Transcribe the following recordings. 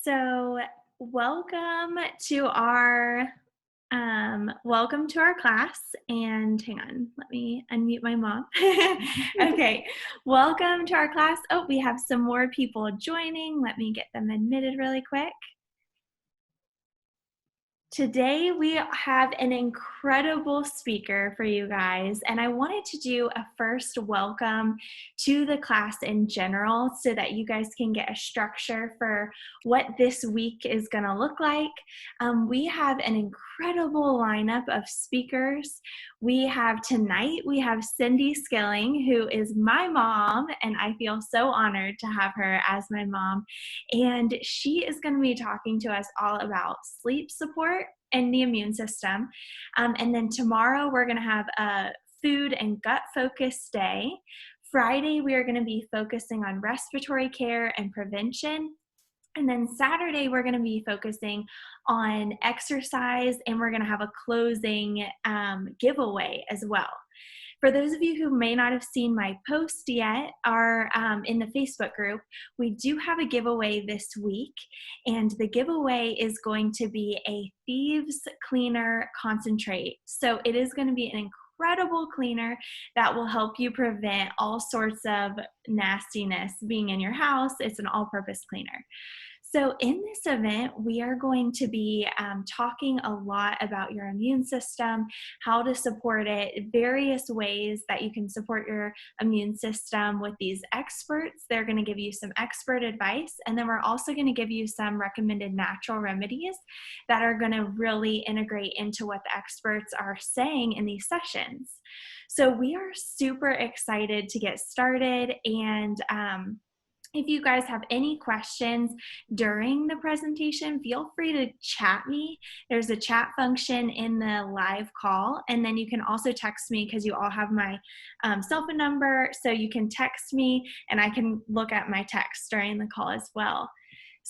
So, welcome to our welcome to our class. And hang on, let me unmute my mom. Okay, welcome to our class. Oh, we have some more people joining. Let me get them admitted really quick. Today, we have an incredible speaker for you guys, and I wanted to do a first welcome to the class in general so that you guys can get a structure for what this week is going to look like. We have an incredible lineup of speakers. We have Syndi Skilling, who is my mom, and I feel so honored to have her as my mom. And she is going to be talking to us all about sleep support and the immune system. And then tomorrow we're going to have a food and gut focused day. Friday, we are going to be focusing on respiratory care and prevention. And then Saturday, we're going to be focusing on exercise, and we're going to have a closing giveaway as well. For those of you who may not have seen my post yet, are in the Facebook group, we do have a giveaway this week, and the giveaway is going to be a Thieves Cleaner Concentrate. So it is going to be an incredible cleaner that will help you prevent all sorts of nastiness being in your house. It's an all-purpose cleaner. So in this event, we are going to be talking a lot about your immune system, how to support it, various ways that you can support your immune system with these experts. They're going to give you some expert advice, and then we're also going to give you some recommended natural remedies that are going to really integrate into what the experts are saying in these sessions. So we are super excited to get started, and if you guys have any questions during the presentation, feel free to chat me. There's a chat function in the live call, and then you can also text me because you all have my cell phone number, so you can text me and I can look at my text during the call as well.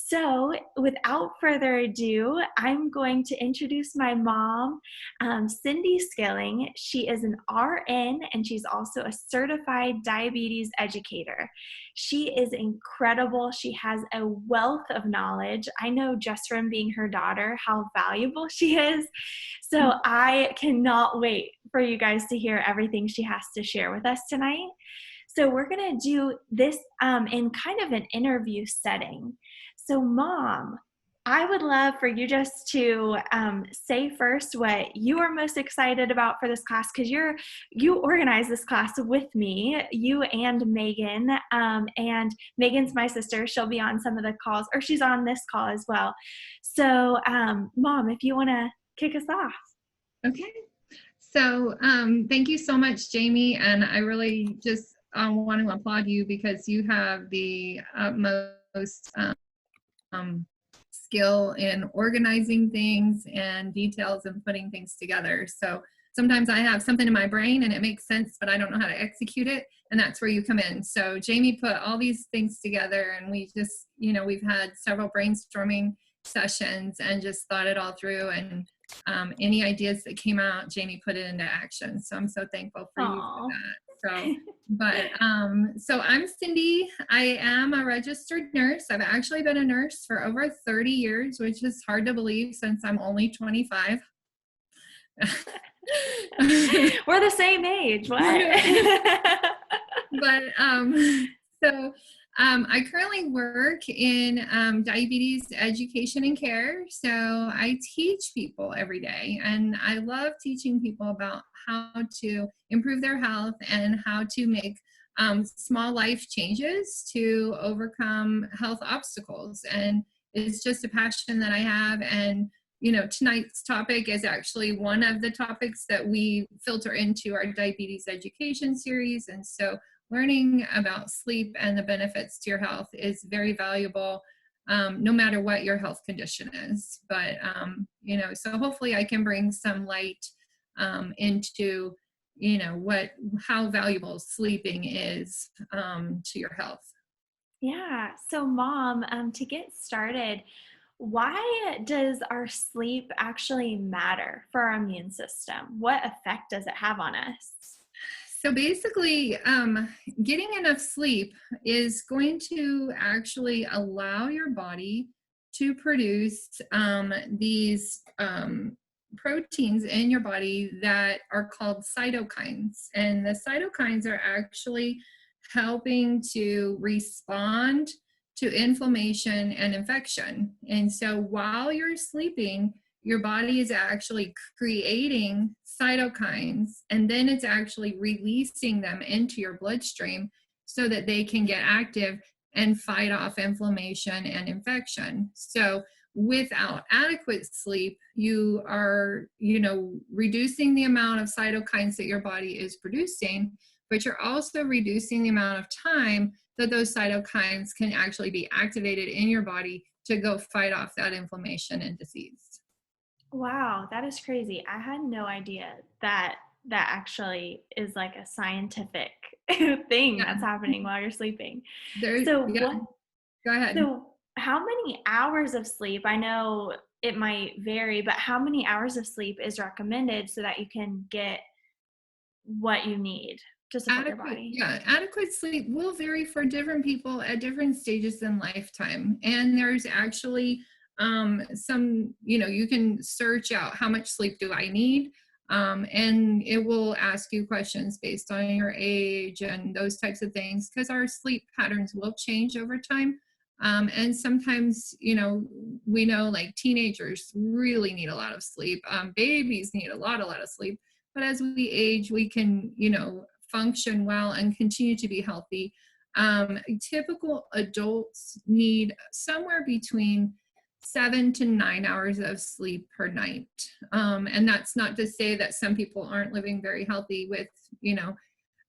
So without further ado, I'm going to introduce my mom, Syndi Skilling. She is an RN, and she's also a certified diabetes educator. She is incredible. She has a wealth of knowledge. I know just from being her daughter how valuable she is. So I cannot wait for you guys to hear everything she has to share with us tonight. So we're going to do this in kind of an interview setting. So Mom, I would love for you just to say first what you are most excited about for this class, because you organized this class with me, you and Megan, and Megan's my sister. She'll be on some of the calls, or she's on this call as well. So Mom, if you want to kick us off. Okay. So thank you so much, Jamie. And I really just want to applaud you because you have the utmost skill in organizing things and details and putting things together. So sometimes I have something in my brain and it makes sense, but I don't know how to execute it. And that's where you come in. So Jamie put all these things together, and we just, we've had several brainstorming sessions and just thought it all through, and any ideas that came out, Jamie put it into action. So I'm so thankful for you for that. So I'm Syndi. I am a registered nurse. I've actually been a nurse for over 30 years, which is hard to believe since I'm only 25. We're the same age. What? But I currently work in diabetes education and care. So I teach people every day, and I love teaching people about how to improve their health and how to make small life changes to overcome health obstacles. And it's just a passion that I have. And tonight's topic is actually one of the topics that we filter into our diabetes education series. And so learning about sleep and the benefits to your health is very valuable, no matter what your health condition is. But, so hopefully I can bring some light into, how valuable sleeping is to your health. Yeah. So Mom, to get started, why does our sleep actually matter for our immune system? What effect does it have on us? So basically, getting enough sleep is going to actually allow your body to produce these proteins in your body that are called cytokines. And the cytokines are actually helping to respond to inflammation and infection. And so while you're sleeping, your body is actually creating cytokines, and then it's actually releasing them into your bloodstream so that they can get active and fight off inflammation and infection. So without adequate sleep, you are, reducing the amount of cytokines that your body is producing, but you're also reducing the amount of time that those cytokines can actually be activated in your body to go fight off that inflammation and disease. Wow, that is crazy. I had no idea that that actually is like a scientific thing Yeah, that's happening while you're sleeping. So yeah, what go ahead. so how many hours of sleep? I know it might vary, but how many hours of sleep is recommended so that you can get what you need to support your body? Adequate sleep will vary for different people at different stages in lifetime. And there's actually some, you can search out how much sleep do I need. And it will ask you questions based on your age and those types of things, because our sleep patterns will change over time. And sometimes, we know like teenagers really need a lot of sleep. Babies need a lot of sleep. But as we age, we can, function well and continue to be healthy. Typical adults need somewhere between 7 to 9 hours of sleep per night. And that's not to say that some people aren't living very healthy with,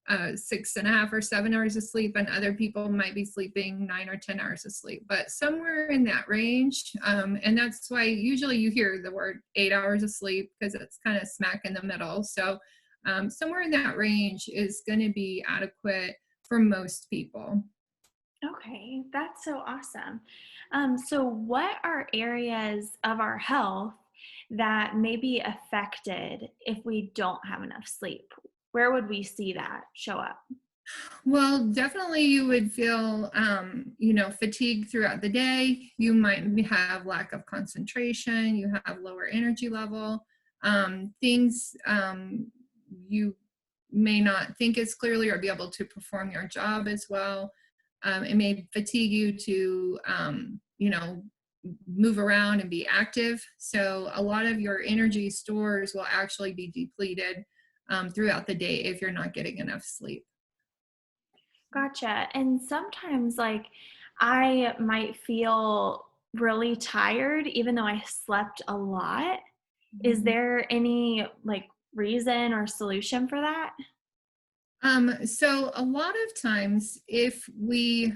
6.5 or 7 hours of sleep, and other people might be sleeping 9 or 10 hours of sleep, but somewhere in that range. And that's why usually you hear the word 8 hours of sleep, because it's kind of smack in the middle. So somewhere in that range is going to be adequate for most people. Okay, that's so awesome. So what are areas of our health that may be affected if we don't have enough sleep? Where would we see that show up? Well, definitely you would feel, fatigue throughout the day. You might have lack of concentration. You have lower energy level. Things you may not think as clearly or be able to perform your job as well. It may fatigue you to, move around and be active. So a lot of your energy stores will actually be depleted throughout the day if you're not getting enough sleep. Gotcha. And sometimes, like, I might feel really tired even though I slept a lot. Is Mhm. there any like reason or solution for that? So a lot of times if we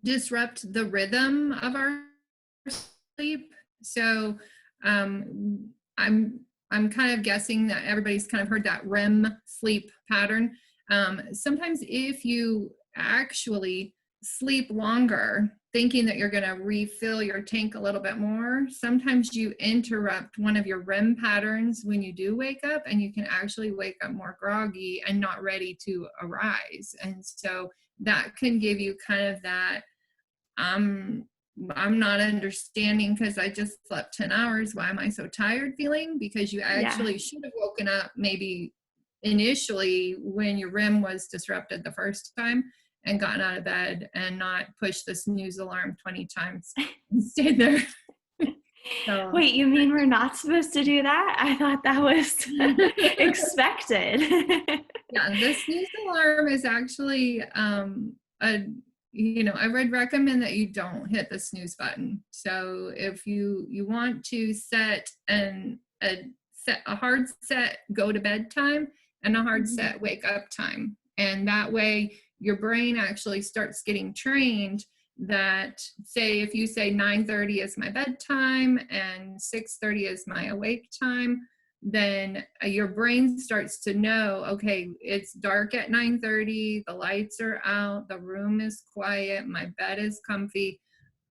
disrupt the rhythm of our sleep, so um, I'm I'm kind of guessing that everybody's kind of heard that REM sleep pattern. Sometimes if you actually sleep longer, thinking that you're going to refill your tank a little bit more, sometimes you interrupt one of your REM patterns when you do wake up, and you can actually wake up more groggy and not ready to arise. And so that can give you kind of that I'm I'm not understanding because I just slept 10 hours. Why am I so tired feeling? Because you Yeah. actually should have woken up maybe initially when your REM was disrupted the first time and gotten out of bed and not pushed the snooze alarm 20 times and stayed there. So Wait, you mean we're not supposed to do that? I thought that was expected. yeah, the snooze alarm is actually a I would recommend that you don't hit the snooze button. So if you want to set a hard set go to bed time and a hard Mhm. set wake up time, and that way your brain actually starts getting trained that, say if you say 9:30 is my bedtime and 6:30 is my awake time, then your brain starts to know, okay, it's dark at 9:30, the lights are out, the room is quiet, my bed is comfy,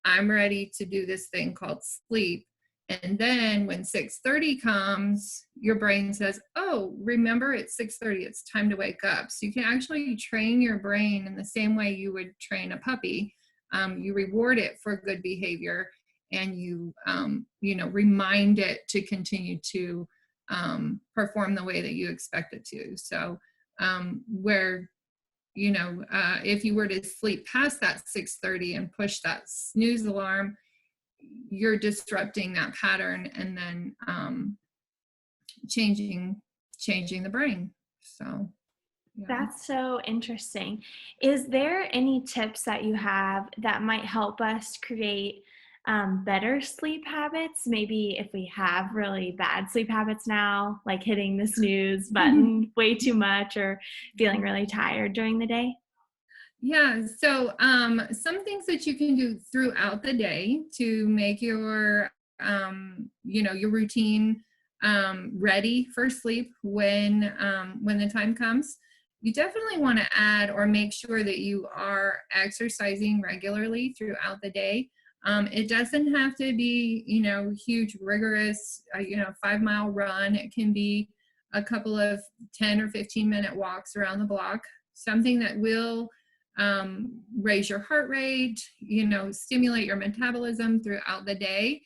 I'm ready to do this thing called sleep. And then when 6:30 comes, your brain says, oh, remember it's 6:30, it's time to wake up. So you can actually train your brain in the same way you would train a puppy, you reward it for good behavior, and you remind it to continue to perform the way that you expect it to. So where if you were to sleep past that 6:30 and push that snooze alarm, you're disrupting that pattern, and then changing the brain. So yeah. That's so interesting. Is there any tips that you have that might help us create better sleep habits? Maybe if we have really bad sleep habits now, like hitting the snooze button way too much or feeling really tired during the day? Yeah, so some things that you can do throughout the day to make your your routine ready for sleep when the time comes. You definitely want to add or make sure that you are exercising regularly throughout the day. It doesn't have to be huge, rigorous 5-mile run. It can be a couple of 10 or 15-minute walks around the block, something that will raise your heart rate, stimulate your metabolism throughout the day.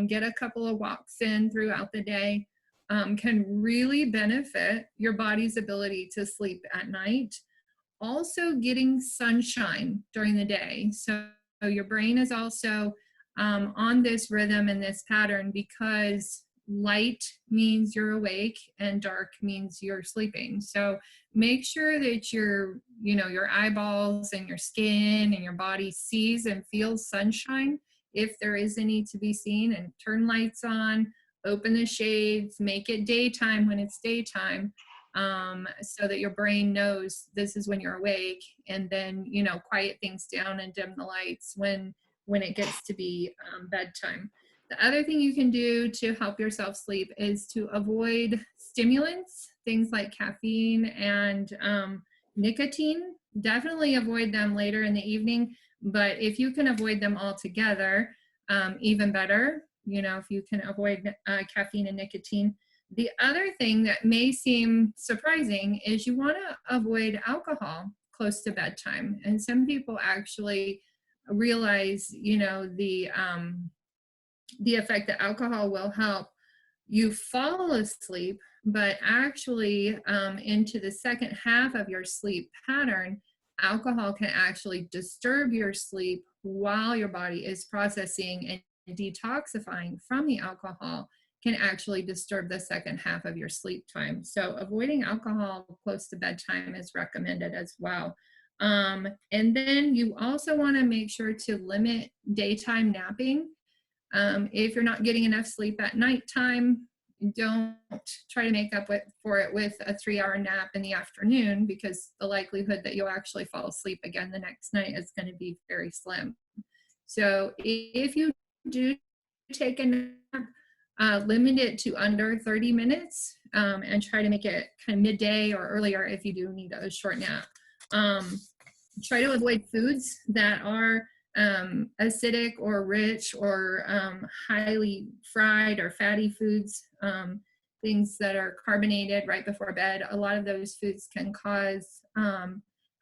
Get a couple of walks in throughout the day can really benefit your body's ability to sleep at night. Also, getting sunshine during the day. So your brain is also on this rhythm and this pattern, because light means you're awake and dark means you're sleeping. So make sure that your eyeballs and your skin and your body sees and feels sunshine if there is any to be seen, and turn lights on, open the shades, make it daytime when it's daytime, so that your brain knows this is when you're awake, and then quiet things down and dim the lights when it gets to be bedtime. The other thing you can do to help yourself sleep is to avoid stimulants, things like caffeine and nicotine. Definitely avoid them later in the evening, but if you can avoid them altogether, even better. If you can avoid caffeine and nicotine. The other thing that may seem surprising is you want to avoid alcohol close to bedtime. And some people actually realize, the effect that alcohol will help you fall asleep, but actually into the second half of your sleep pattern, alcohol can actually disturb your sleep while your body is processing and detoxifying from the alcohol, can actually disturb the second half of your sleep time. So avoiding alcohol close to bedtime is recommended as well. And then you also want to make sure to limit daytime napping. If you're not getting enough sleep at nighttime, don't try to make up for it with a 3-hour nap in the afternoon, because the likelihood that you'll actually fall asleep again the next night is going to be very slim. So if you do take a nap, limit it to under 30 minutes, and try to make it kind of midday or earlier if you do need a short nap. Try to avoid foods that are acidic or rich or highly fried or fatty foods, things that are carbonated right before bed. A lot of those foods can cause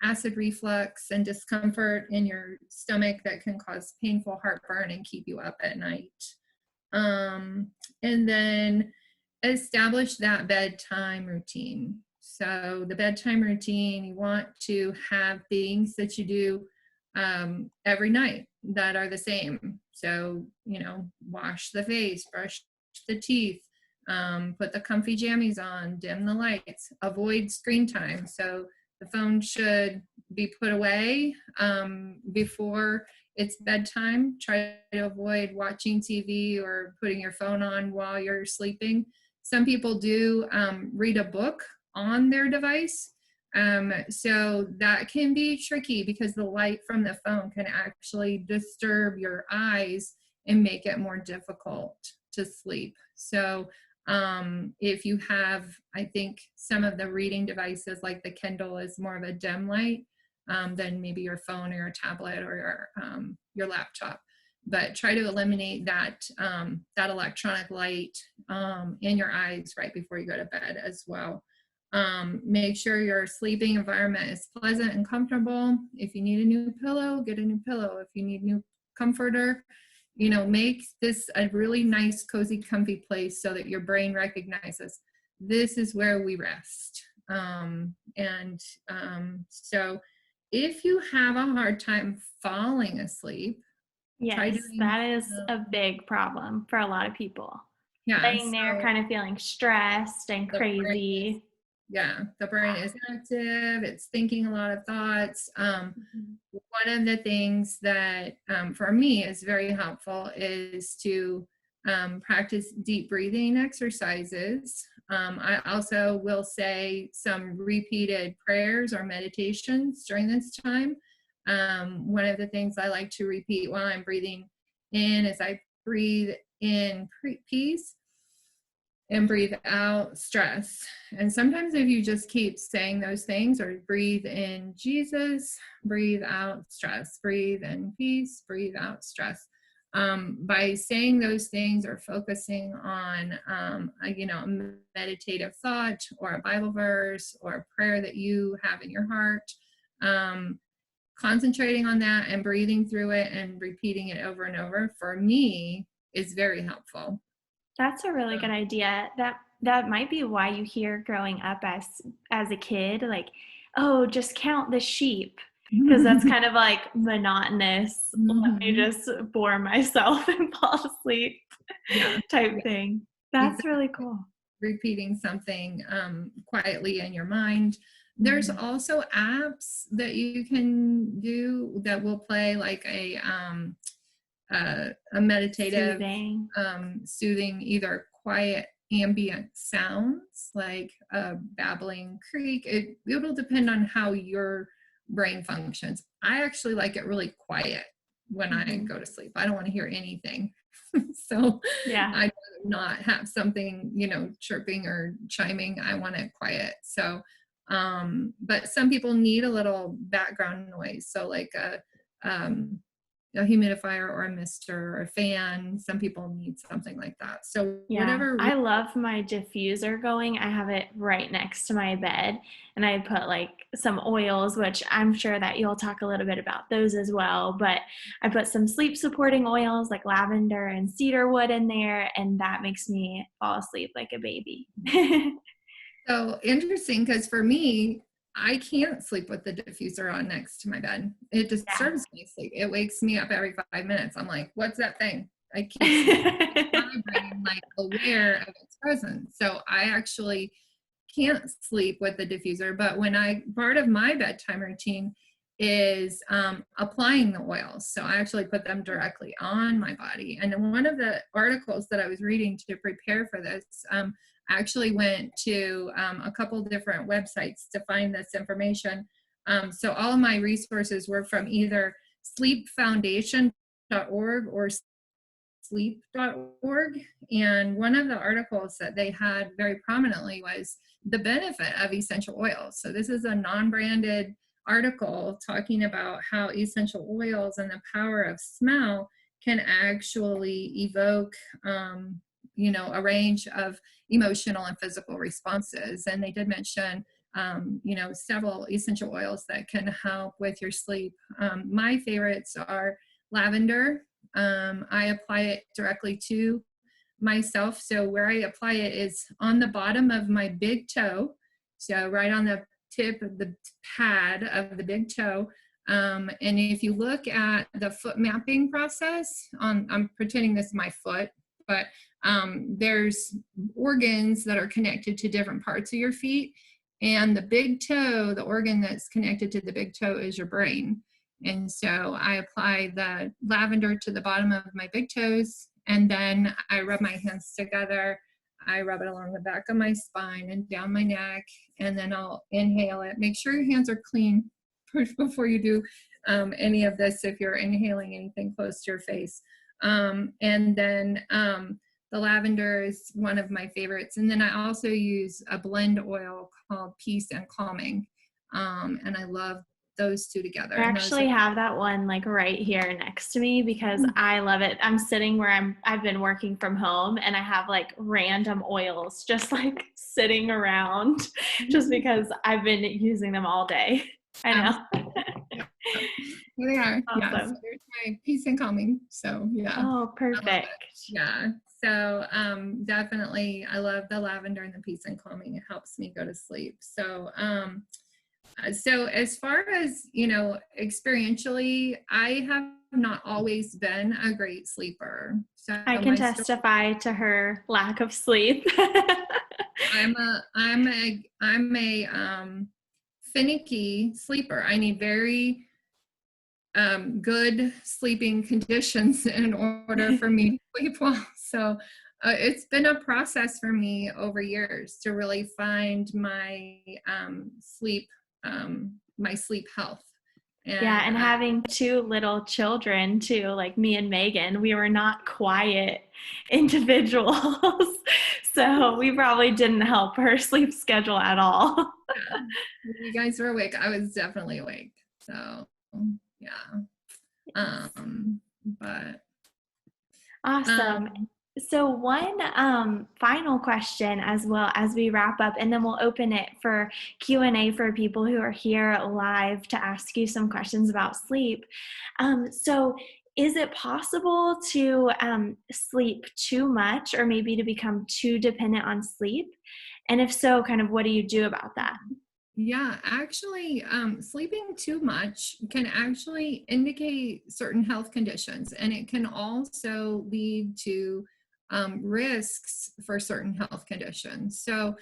acid reflux and discomfort in your stomach that can cause painful heartburn and keep you up at night. And then establish that bedtime routine. So the bedtime routine, you want to have things that you do every night that are the same. So, wash the face, brush the teeth, put the comfy jammies on, dim the lights, avoid screen time. So the phone should be put away before it's bedtime. Try to avoid watching TV or putting your phone on while you're sleeping. Some people do read a book on their device. So that can be tricky because the light from the phone can actually disturb your eyes and make it more difficult to sleep. So if you have, I think some of the reading devices like the Kindle is more of a dim light than maybe your phone or your tablet or your laptop. But try to eliminate that electronic light in your eyes right before you go to bed as well. Make sure your sleeping environment is pleasant and comfortable. If you need a new pillow, get a new pillow. If you need a new comforter, make this a really nice, cozy, comfy place so that your brain recognizes this is where we rest. So if you have a hard time falling asleep, try Yes, doing, that is a big problem for a lot of people. yeah, Laying there so kind of feeling stressed and the brain is, crazy. yeah, the brain is active, it's thinking a lot of thoughts. Mhm. One of the things that for me is very helpful is to practice deep breathing exercises. I also will say some repeated prayers or meditations during this time. One of the things I like to repeat while I'm breathing in is I breathe in peace and breathe out stress. And sometimes if you just keep saying those things, or breathe in Jesus, breathe out stress, breathe in peace, breathe out stress. By saying those things or focusing on a meditative thought or a Bible verse or a prayer that you have in your heart, concentrating on that and breathing through it and repeating it over and over, for me, is very helpful. That's a really good idea. That might be why you hear growing up as a kid, like, "Oh, just count the sheep," because that's kind of like monotonous, "Let me Mhm. just bore myself and fall asleep," Yeah, type yeah, thing. That's exactly. really cool. Repeating something quietly in your mind. There's Mhm. also apps that you can do that will play like a meditative, Soothing. soothing, either quiet ambient sounds like a babbling creek. It'll depend on how your brain functions. I actually like it really quiet when I Mhm. go to sleep. I don't want to hear anything. So Yeah. I not have something, chirping or chiming. I want it quiet. So, but some people need a little background noise. So like um, a humidifier or a mister or a fan. Some people need something like that. So Yeah, whatever. I love my diffuser going. I have it right next to my bed, and I put like some oils, which I'm sure that you'll talk a little bit about those as well. But I put some sleep supporting oils like lavender and cedarwood in there, and that makes me fall asleep like a baby. So interesting, because for me, I can't sleep with the diffuser on next to my bed. It disturbs my sleep. It wakes me up every 5 minutes. I'm like, what's that thing? I keep Yeah. vibrating, like aware of its presence. So I actually can't sleep with the diffuser. But part of my bedtime routine is applying the oils. So I actually put them directly on my body. And one of the articles that I was reading to prepare for this, I actually went to a couple different websites to find this information. So all of my resources were from either sleepfoundation.org or sleep.org. And one of the articles that they had very prominently was the benefit of essential oils. So this is a non-branded article talking about how essential oils and the power of smell can actually evoke a range of emotional and physical responses. And they did mention several essential oils that can help with your sleep. My favorites are lavender. I apply it directly to myself. So where I apply it is on the bottom of my big toe. So right on the tip of the pad of the big toe. And if you look at the foot mapping process, I'm pretending this is my foot, but there's organs that are connected to different parts of your feet. And the big toe, the organ that's connected to the big toe, is your brain. And so I apply the lavender to the bottom of my big toes, and then I rub my hands together. I rub it along the back of my spine and down my neck, and then I'll inhale it. Make sure your hands are clean before you do any of this if you're inhaling anything close to your face. And then the lavender is one of my favorites. And then I also use a blend oil called Peace and Calming. And I love those two together. I And those actually are, have that one like right here next to me because I love it. I'm sitting where I've been working from home and I have like random oils just like sitting around just because I've been using them all day. I know. yeah, here they are. Yeah, so Awesome. there's my peace and calming. So yeah, Oh, I love it. perfect. Yeah. So definitely I love the lavender and the peace and calming. It helps me go to sleep. So as far as, experientially, I have not always been a great sleeper. So I can my story, testify to her lack of sleep. I'm a finicky sleeper. I need very good sleeping conditions in order for me to sleep well. So it's been a process for me over years to really find my sleep health. Yeah, And and having two little children too, like me and Megan, we were not quiet individuals. So we probably didn't help her sleep schedule at all. yeah, you guys were awake. I was definitely awake. So yeah. But Awesome. um, So one final question as well as we wrap up, and then we'll open it for Q&A for people who are here live to ask you some questions about sleep. So is it possible to sleep too much or maybe to become too dependent on sleep? And if so, kind of what do you do about that? Yeah, actually, sleeping too much can actually indicate certain health conditions, and it can also lead to risks for certain health conditions. So,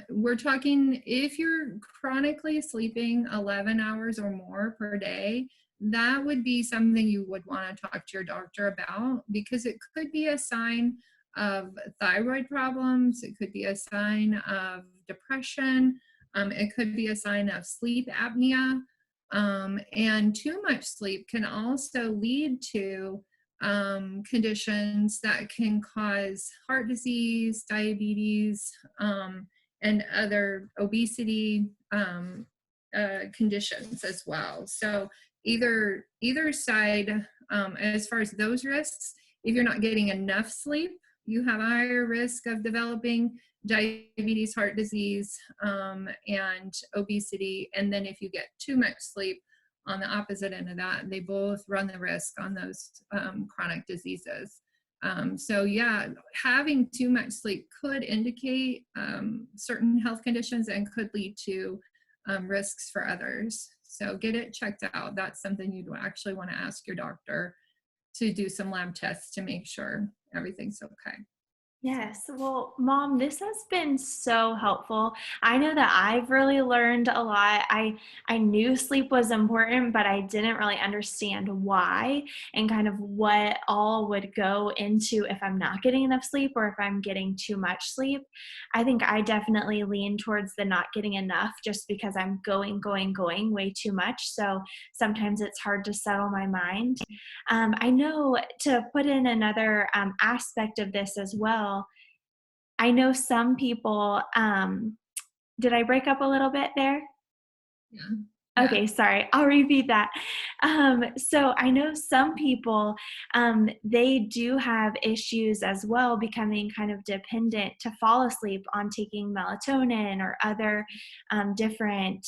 we're talking if you're chronically sleeping 11 hours or more per day, that would be something you would want to talk to your doctor about because it could be a sign of thyroid problems, it could be a sign of depression. It could be a sign of sleep apnea. And too much sleep can also lead to conditions that can cause heart disease, diabetes, and other obesity conditions as well. So either side, as far as those risks, if you're not getting enough sleep, you have a higher risk of developing diabetes, heart disease, and obesity. And then if you get too much sleep, on the opposite end of that, they both run the risk on those chronic diseases. So yeah, having too much sleep could indicate certain health conditions and could lead to risks for others. So get it checked out. That's something you'd actually want to ask your doctor to do some lab tests to make sure everything's okay. Yes. Well, Mom, this has been so helpful. I know that I've really learned a lot. I knew sleep was important, but I didn't really understand why and kind of what all would go into if I'm not getting enough sleep or if I'm getting too much sleep. I think I definitely lean towards the not getting enough just because I'm going way too much. So sometimes it's hard to settle my mind. I know to put in another aspect of this as well, I know some people, did I break up a little bit there? Yeah. Yeah. Okay, sorry. I'll repeat that. So I know some people, they do have issues as well, becoming kind of dependent to fall asleep on taking melatonin or other different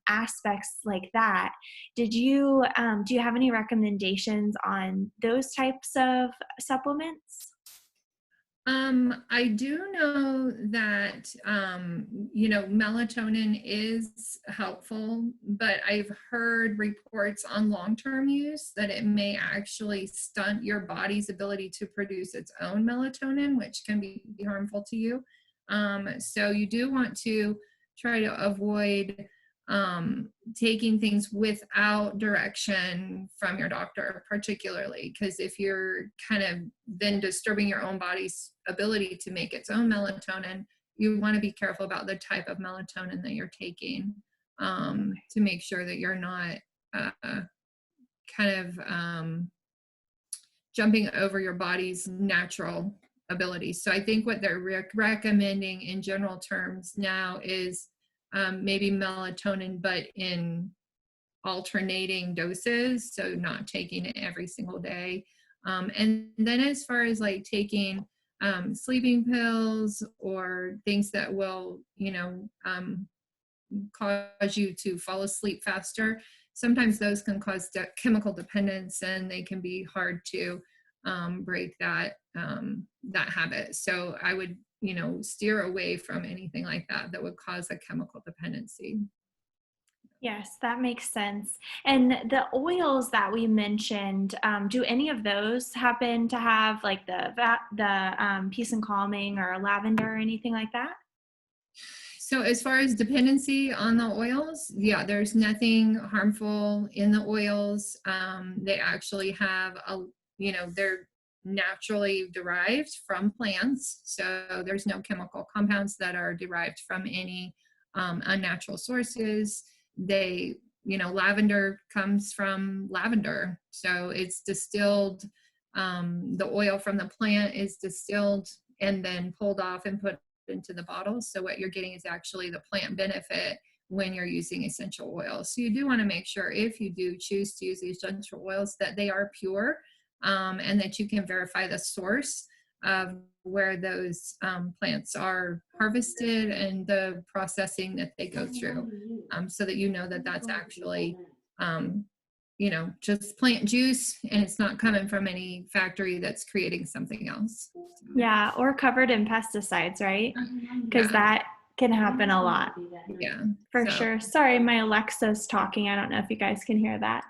aspects like that. Do you have any recommendations on those types of supplements? I do know that, melatonin is helpful, but I've heard reports on long-term use that it may actually stunt your body's ability to produce its own melatonin, which can be harmful to you. So you do want to try to avoid taking things without direction from your doctor, particularly because if you're kind of then disturbing your own body's ability to make its own melatonin, you want to be careful about the type of melatonin that you're taking, to make sure that you're not kind of jumping over your body's natural abilities. So I think what they're recommending in general terms now is maybe melatonin, but in alternating doses, so not taking it every single day. And then as far as like taking sleeping pills or things that will, cause you to fall asleep faster, sometimes those can cause chemical dependence, and they can be hard to break that habit. So I would, steer away from anything like that that would cause a chemical dependency. Yes, that makes sense. And the oils that we mentioned, do any of those happen to have like the peace and calming or lavender or anything like that? So as far as dependency on the oils, yeah, there's nothing harmful in the oils. They actually have they're naturally derived from plants. So there's no chemical compounds that are derived from any unnatural sources. Lavender comes from lavender. So it's distilled. The oil from the plant is distilled and then pulled off and put into the bottle. So what you're getting is actually the plant benefit when you're using essential oils. So you do want to make sure, if you do choose to use these essential oils, that they are pure, and that you can verify the source of where those plants are harvested and the processing that they go through, so that you know that that's actually just plant juice, and it's not coming from any factory that's creating something else. Yeah, or covered in pesticides, right? Because Yeah. that can happen a lot. Yeah. For So sure. Sorry, my Alexa's talking. I don't know if you guys can hear that.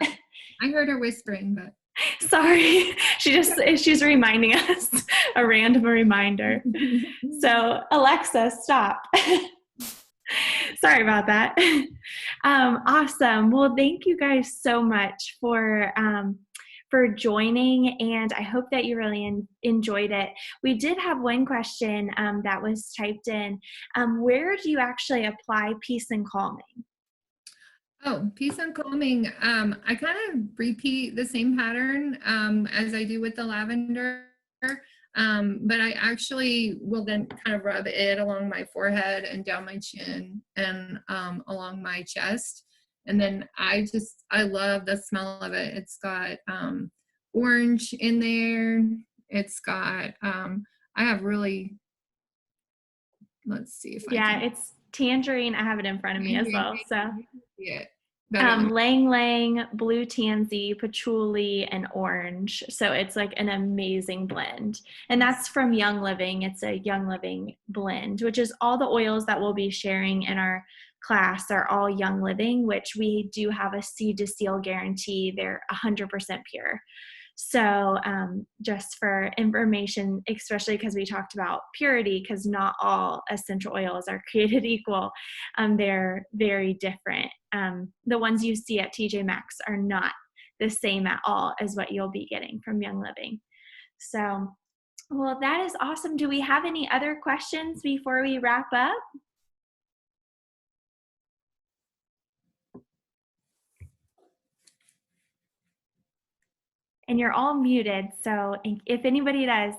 I heard her whispering, but Sorry. She's reminding us, a random reminder. So, Alexa, stop. Sorry about that. Awesome. Well, thank you guys so much for joining, and I hope that you really enjoyed it. We did have one question that was typed in. Where do you actually apply peace and calming? oh, peace and calming. I kind of repeat the same pattern as I do with the lavender. But I actually will then kind of rub it along my forehead and down my chin and along my chest. And then I love the smell of it. It's got orange in there. It's got, I have really, let's see if I Yeah, can. it's tangerine. I have it in front of me as well. So See it better. Lang Lang, blue tansy, patchouli, and orange. So it's like an amazing blend. And that's from Young Living. It's a Young Living blend, which is all the oils that we'll be sharing in our class are all Young Living, which we do have a seed to seal guarantee. They're 100% pure. So just for information, especially because we talked about purity, because not all essential oils are created equal. They're very different. The ones you see at TJ Maxx are not the same at all as what you'll be getting from Young Living. So, well, that is awesome. Do we have any other questions before we wrap up? And you're all muted, so if anybody does,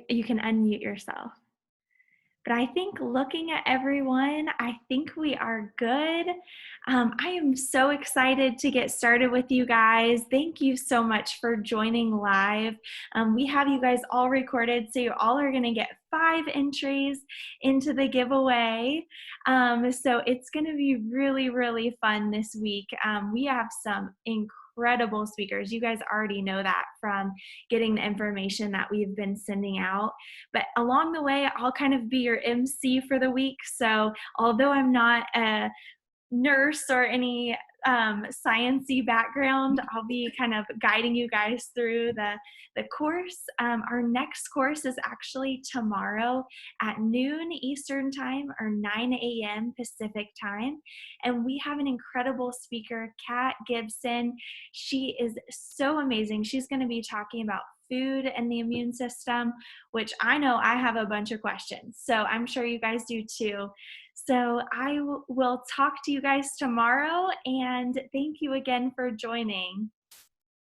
you can unmute yourself. But I think looking at everyone, I think we are good. I am so excited to get started with you guys. Thank you so much for joining live. We have you guys all recorded, so you all are going to get 5 entries into the giveaway. So it's going to be really, really fun this week. We have some incredible speakers. You guys already know that from getting the information that we've been sending out. But along the way, I'll kind of be your MC for the week. So although I'm not a nurse or any science-y background, I'll be kind of guiding you guys through the course. Our next course is actually tomorrow at noon Eastern time or 9 a.m. Pacific time. And we have an incredible speaker, Kat Gibson. She is so amazing. She's going to be talking about food and the immune system, which I know I have a bunch of questions. So I'm sure you guys do too. So I will talk to you guys tomorrow, and thank you again for joining.